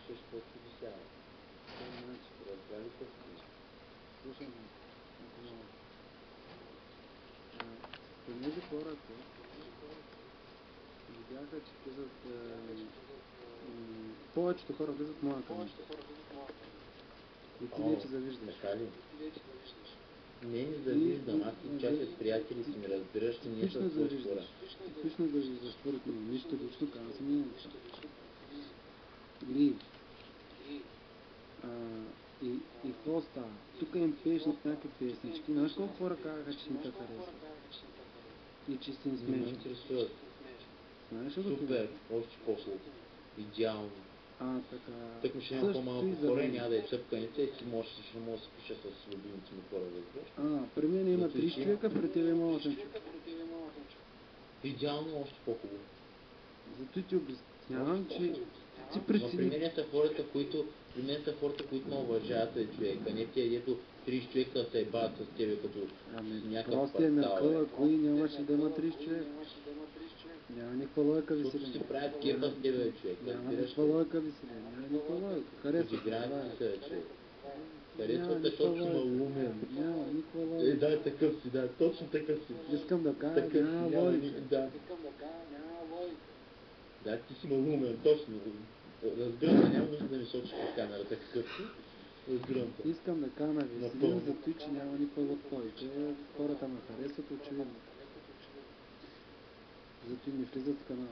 слушаш по-чуди сега. Разбра ли какво си? Слушам много. Понеже хората видяха, че влизат... повечето хора влизат в моя канал. И ти вече завиждаш. Така ли? Не завиждам, аз и част от приятели си ми разбираш, че ние са по-скоро. Типично завиждаш, според мен. Нищо лично, казвам си мнението. И какво става? Тук им пееш на някакви песнички. Знаеш колко хора казаха, че не те харесват? И че си не Не ме смешно. интересуват. Знаеш ли го Супер, още по-хубаво. Идеално. Така. Так ми ще има по-малко хора и няма да е цъпканица и ще мога да се пиша с любимите ми хора, разбираш? При мен има 30 човека, при тебе има 8 човека. Идеално още по-хубаво. Зато ти обяснявам, че ти Но при прецени... мен са хората, които ме уважават човека, не те, ето 30 човека се ебават с тебе като някакъв Простия квартал. Меркъл, ако и нямаше да има 30 човека. Няма никаква лойка Защото веселина. си правят кефа с тебе, човек. Няма никаква лойка веселина. Няма никаква лойка. Харесва. Подиграват се, човек. Няма Харесват, никаква защото си лойка. малумен. Няма никаква лойка. Да, такъв си, да, точно такъв си. Искам да кажа, Такъв няма си, лойка. да. Да, ти си малумен, точно. Разбирам, няма нужда да ми сочиш по камерата какъв си. Разбирам те. Искам да кажа на Веселин, Напълно. зато че няма никаква лойка. Хората ме харесват, очевидно. Зато и не влизат в канала.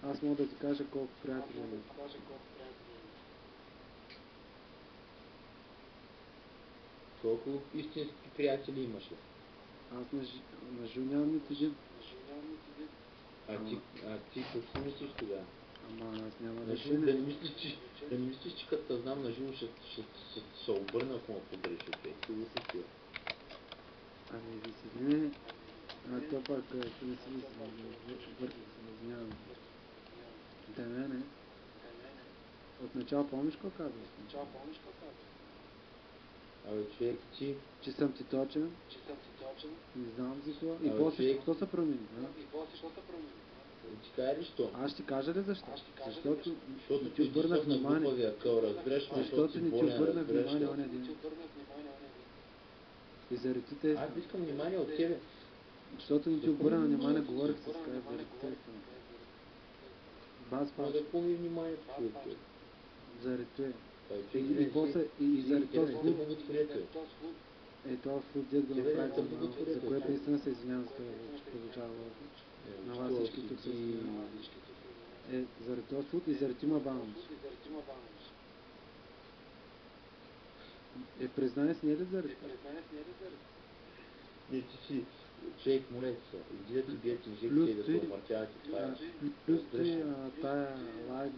Аз мога да ти кажа колко приятели имам. Колко истински приятели имаш ли? Аз на Жил нямам нито един. А ти какво си мислиш тогава? Ама аз няма На Жил, да не мислиш, че като те знам на Жил ще се обърна, ако ме подариш от човек. Ти да си тия. Веселине, то пак Веселин се върхи се разнявам. Да, не. Отначало помниш какво казваш? Абе, човек, ти... Че съм ти точен? Не знам за това. И Абе, после човек... какво се промени? Ти кажа ли що? Аз ще кажа ли защо? Защото Защото не ти обърнах на внимание. глупавия къл, разбираш ме, защото си Защото не ти болен, обърнах разбираш внимание ли? оня ден. И заради те Аз искам внимание от тебе. Защото не ти обърна внимание, говорих с Скайп, заради те Бас. Да помни вниманието, човек. Заради те. И после, и заради този флут. този флут дед го Тебе направих не за те малко, благодаря, за което наистина се извинявам за това, че получава лойка. На вас всички тук се извинявам. Заради този флут и заради има баунс. Признай си, не е ли заради това? Не, ти си човек, моля се, иди да ти бият инжекция и да се омъртяват и това е. Плюс тая лайк